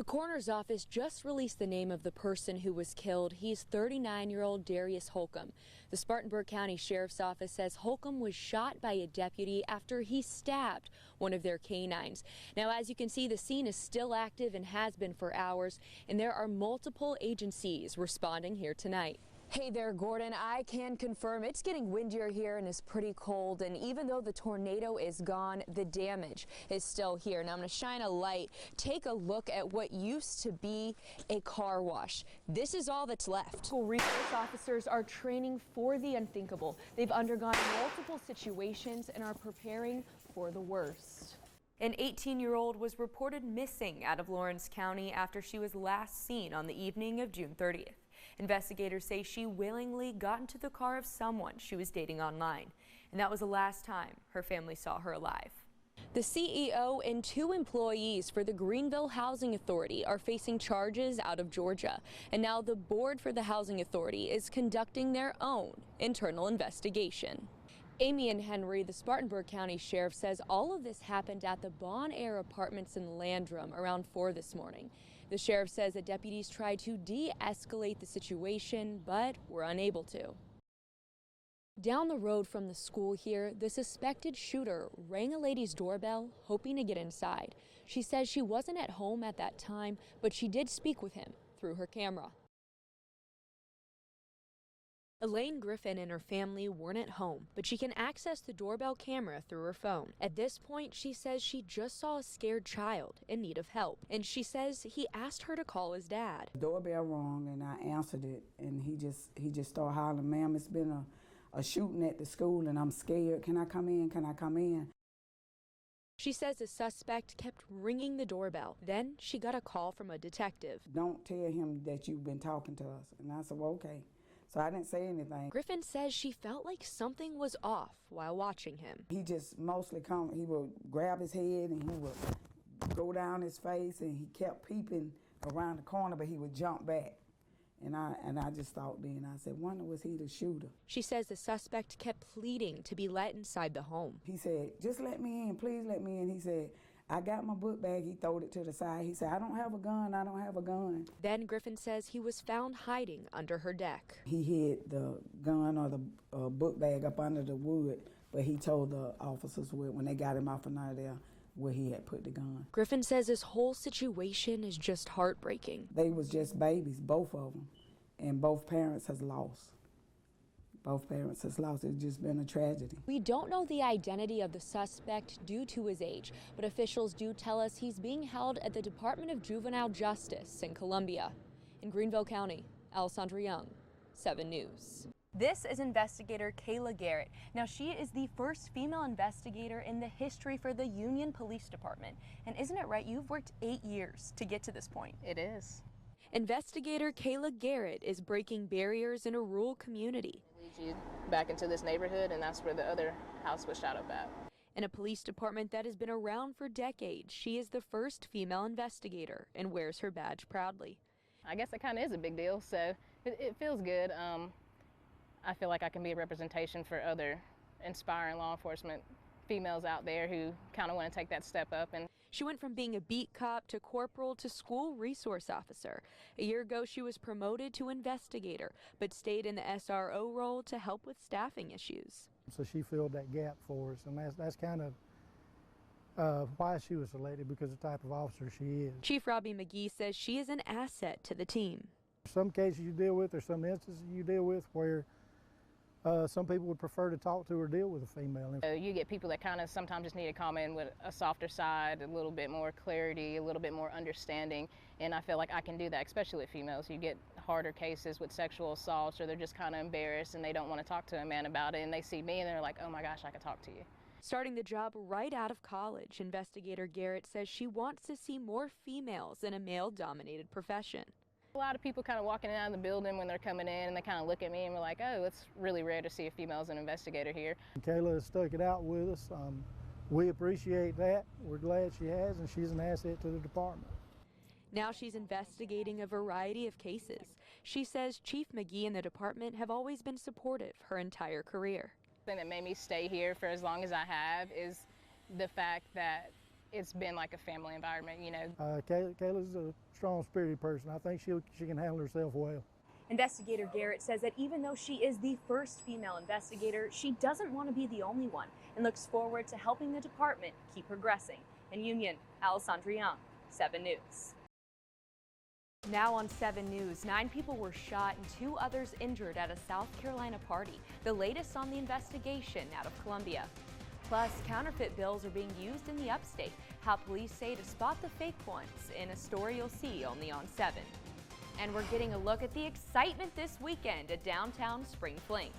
The coroner's office just released the name of the person who was killed. He's 39-year-old Darius Holcomb. The Spartanburg County Sheriff's Office says Holcomb was shot by a deputy after he stabbed one of their canines. Now, as you can see, the scene is still active and has been for hours, and there are multiple agencies responding here tonight. Hey there, Gordon. I can confirm it's getting windier here and is pretty cold. And even though the tornado is gone, the damage is still here. Now I'm going to shine a light. Take a look at what used to be a car wash. This is all that's left. School resource officers are training for the unthinkable. They've undergone multiple situations and are preparing for the worst. An 18-year-old was reported missing out of Lawrence County after she was last seen on the evening of June 30th. Investigators say she willingly got into the car of someone she was dating online, and that was the last time her family saw her alive. The CEO and 2 employees for the Greenville Housing Authority are facing charges out of Georgia, and now the board for the Housing Authority is conducting their own internal investigation. Amy and Henry, the Spartanburg County Sheriff, says all of this happened at the Bon Air Apartments in Landrum around 4 this morning. The sheriff says that deputies tried to de-escalate the situation, but were unable to. Down the road from the school here, the suspected shooter rang a lady's doorbell, hoping to get inside. She says she wasn't at home at that time, but she did speak with him through her camera. Elaine Griffin and her family weren't at home, but she can access the doorbell camera through her phone. At this point, she says she just saw a scared child in need of help, and she says he asked her to call his dad. The doorbell rang, and I answered it, and he just started hollering, "Ma'am, it's been a shooting at the school, and I'm scared. Can I come in? Can I come in?" She says the suspect kept ringing the doorbell. Then she got a call from a detective. "Don't tell him that you've been talking to us." And I said, "Well, okay." So I didn't say anything. Griffin says she felt like something was off while watching him. He just mostly he would grab his head and he would go down his face, and he kept peeping around the corner, but he would jump back. And I just thought then, I said, wonder was he the shooter? She says the suspect kept pleading to be let inside the home. He said, "Just let me in, please let me in." He said, "I got my book bag." He throwed it to the side. He said, "I don't have a gun, I don't have a gun." Then Griffin says he was found hiding under her deck. He hid the gun or the book bag up under the wood, but he told the officers when they got him off of there where he had put the gun. Griffin says this whole situation is just heartbreaking. They was just babies, both of them, and both parents has lost. Both parents has lost. It's just been a tragedy. We don't know the identity of the suspect due to his age, but officials do tell us he's being held at the Department of Juvenile Justice in Columbia. In Greenville County, Alessandra Young, 7 News. This is investigator Kayla Garrett. Now, she is the first female investigator in the history for the Union Police Department. And isn't it right? You've worked 8 years to get to this point. It is. Investigator Kayla Garrett is breaking barriers in a rural community. Leads you back into this neighborhood, and that's where the other house was shot up at. In a police department that has been around for decades, she is the first female investigator and wears her badge proudly. I guess it kind of is a big deal, so it feels good. I feel like I can be a representation for other inspiring law enforcement females out there who kind of want to take that step up. And she went from being a beat cop to corporal to school resource officer. A year ago, she was promoted to investigator, but stayed in the SRO role to help with staffing issues. So she filled that gap for us, and that's kind of why she was selected, because of the type of officer she is. Chief Robbie McGee says she is an asset to the team. Some cases you deal with, or some instances you deal with where some people would prefer to talk to or deal with a female. You get people that kind of sometimes just need to come in with a softer side, a little bit more clarity, a little bit more understanding, and I feel like I can do that, especially with females. You get harder cases with sexual assaults, or they're just kind of embarrassed and they don't want to talk to a man about it, and they see me and they're like, "Oh my gosh, I could talk to you." Starting the job right out of college, investigator Garrett says she wants to see more females in a male-dominated profession. A lot of people kind of walking out of the building when they're coming in, and they kind of look at me and we're like, "Oh, it's really rare to see a female as an investigator here." Kayla has stuck it out with us. We appreciate that. We're glad she has, and she's an asset to the department. Now she's investigating a variety of cases. She says Chief McGee and the department have always been supportive her entire career. The thing that made me stay here for as long as I have is the fact that it's been like a family environment, you know. Kayla's a strong-spirited person. I think she can handle herself well. Investigator Garrett says that even though she is the first female investigator, she doesn't want to be the only one and looks forward to helping the department keep progressing. In Union, Alessandra Young, 7 News. Now on 7 News, 9 people were shot and 2 others injured at a South Carolina party. The latest on the investigation out of Columbia. Plus, counterfeit bills are being used in the upstate. How police say to spot the fake ones in a story you'll see only on 7. And we're getting a look at the excitement this weekend at downtown Spring Fling.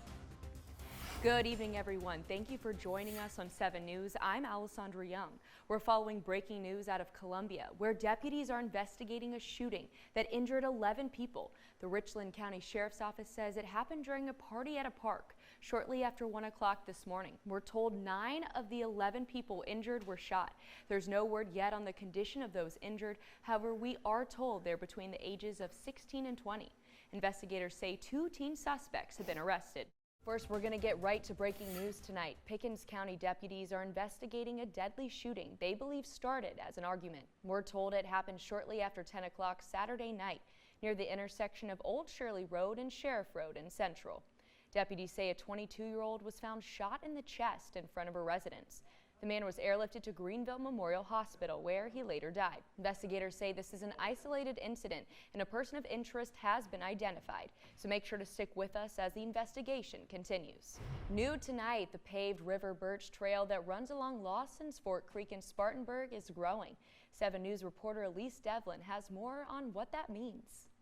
Good evening, everyone. Thank you for joining us on 7 News. I'm Alessandra Young. We're following breaking news out of Columbia, where deputies are investigating a shooting that injured 11 people. The Richland County Sheriff's Office says it happened during a party at a park shortly after 1 o'clock this morning. We're told 9 of the 11 people injured were shot. There's no word yet on the condition of those injured. However, we are told they're between the ages of 16 and 20. Investigators say 2 teen suspects have been arrested. First, we're going to get right to breaking news tonight. Pickens County deputies are investigating a deadly shooting they believe started as an argument. We're told it happened shortly after 10 o'clock Saturday night near the intersection of Old Shirley Road and Sheriff Road in Central. Deputies say a 22-year-old was found shot in the chest in front of a residence. The man was airlifted to Greenville Memorial Hospital, where he later died. Investigators say this is an isolated incident and a person of interest has been identified. So make sure to stick with us as the investigation continues. New tonight, the paved River Birch Trail that runs along Lawson's Fort Creek in Spartanburg is growing. 7 News reporter Elise Devlin has more on what that means.